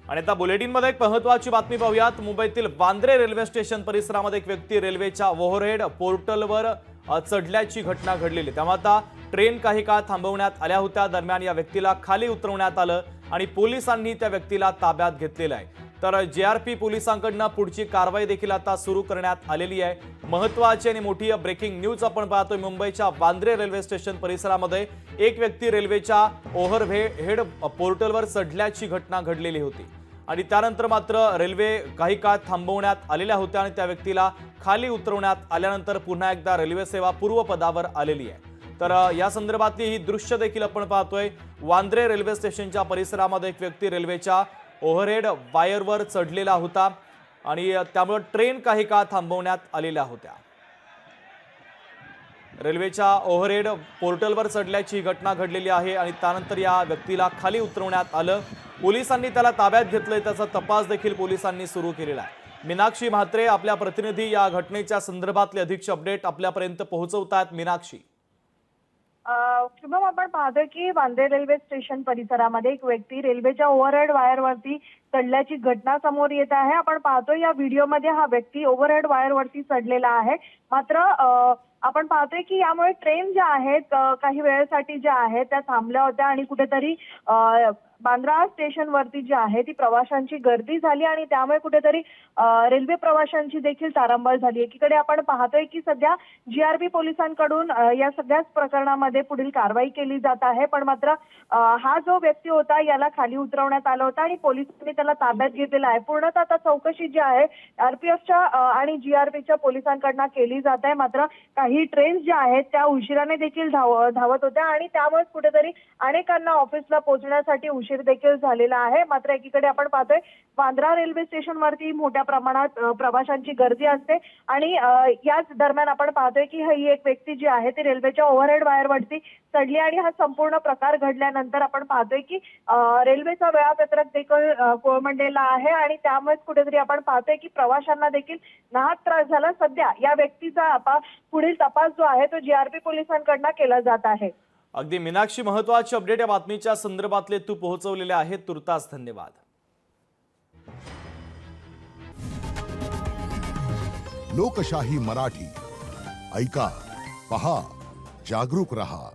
आणि आता बुलेटिनमध्ये एक महत्त्वाची बातमी पाहूयात। मुंबईतील वांद्रे रेल्वे स्टेशन परिसरामध्ये एक व्यक्ती रेल्वेच्या ओव्हरहेड पोर्टलवर चढल्याची घटना घडलेली। त्यामुळे आता ट्रेन काही काळ थांबवण्यात आल्या होत्या। दरम्यान या व्यक्तीला खाली उतरवण्यात आलं आणि पोलिसांनी त्या व्यक्तीला ताब्यात घेतलेलं आहे। तर जेआरपी पोलिसांकडून पुढची कारवाई देखील आता सुरू करण्यात आलेली आहे। महत्त्वाची आणि मोठी ब्रेकिंग न्यूज आपण पाहतोय। मुंबईच्या वांद्रे रेल्वे स्टेशन परिसरामध्ये एक व्यक्ती रेल्वेच्या ओव्हरहेड पोर्टलवर चढल्याची घटना घडलेली होती आणि त्यानंतर मात्र रेल्वे काही काळ थांबवण्यात आलेल्या होत्या आणि त्या व्यक्तीला खाली उतरवण्यात आल्यानंतर पुन्हा एकदा रेल्वे सेवा पूर्वपदावर आलेली आहे। तर या संदर्भातली ही दृश्य देखील आपण पाहतोय। वांद्रे रेल्वे स्टेशनच्या परिसरामध्ये एक व्यक्ती रेल्वेच्या ओव्हरहेड वायरवर चढलेला होता आणि त्यामुळे ट्रेन काही काळ थांबवण्यात आलेल्या होत्या। रेल्वेच्या ओव्हरहेड पोर्टलवर चढल्याची घटना घडलेली आहे आणि त्यानंतर या व्यक्तीला खाली उतरवण्यात आलं। पोलिसांनी त्याला ताब्यात घेतलंय। त्याचा तपास देखील पोलिसांनी सुरू केलेला आहे। मीनाक्षी म्हात्रे आपल्या प्रतिनिधी या घटनेच्या संदर्भातले अधिकचे अपडेट आपल्यापर्यंत पोहोचवतात। मीनाक्षी, शुभम, आपण पाहतोय की वांद्रे रेल्वे स्टेशन परिसरामध्ये एक व्यक्ती रेल्वेच्या ओव्हरहेड वायरवरती चढल्याची घटना समोर येत आहे। आपण पाहतोय या व्हिडिओमध्ये हा व्यक्ती ओव्हरहेड वायरवरती चढलेला आहे। मात्र आपण पाहतोय की यामुळे ट्रेन ज्या आहेत काही वेळेसाठी ज्या आहेत त्या थांबल्या होत्या आणि कुठेतरी बांद्रा स्टेशन वरती जी आहे ती प्रवाशांची गर्दी झाली आणि त्यामुळे कुठेतरी रेल्वे प्रवाशांची देखील तारांबळ झाली। एकीकडे आपण पाहतोय की सध्या जीआरपी पोलिसांकडून या सगळ्याच प्रकरणामध्ये पुढील कारवाई केली जात आहे। पण मात्र हा जो व्यक्ती होता याला खाली उतरवण्यात आलं होतं आणि पोलिसांनी त्याला ताब्यात घेतलेला आहे। पूर्णतः आता चौकशी जी आहे आरपीएफच्या आणि जीआरपीच्या पोलिसांकडून केली जात आहे। मात्र काही ट्रेन्स ज्या आहेत त्या उशिराने देखील धावत होत्या आणि त्यामुळे कुठेतरी अनेकांना ऑफिसला पोहोचण्यासाठी उशीर देखील झालेला आहे। मात्र एकीकडे आपण पाहतोय वांद्रा रेल्वे स्टेशनवरती मोठ्या प्रमाणात प्रवाशांची गर्दी असते आणि याच दरम्यान आपण पाहतोय की ही एक व्यक्ती जी आहे ती रेल्वेच्या ओव्हरहेड वायरवरती चढली आणि हा संपूर्ण प्रकार घडल्यानंतर आपण पाहतोय की रेल्वेचं वेळापत्रक देखील कोळमंडलेलं आहे आणि त्यामुळेच कुठेतरी आपण पाहतोय की प्रवाशांना देखील नाहक त्रास झाला। सध्या या व्यक्तीचा पुढील तपास जो आहे तो जीआरपी पोलिसांकडून केला जात आहे। अगदी मीनाक्षी, महत्त्वाचे अपडेट या बातमीच्या संदर्भातले तू पोहोचवलेले आहेत। तुर्तास धन्यवाद। लोकशाही मराठी ऐका, पहा, जागरूक रहा।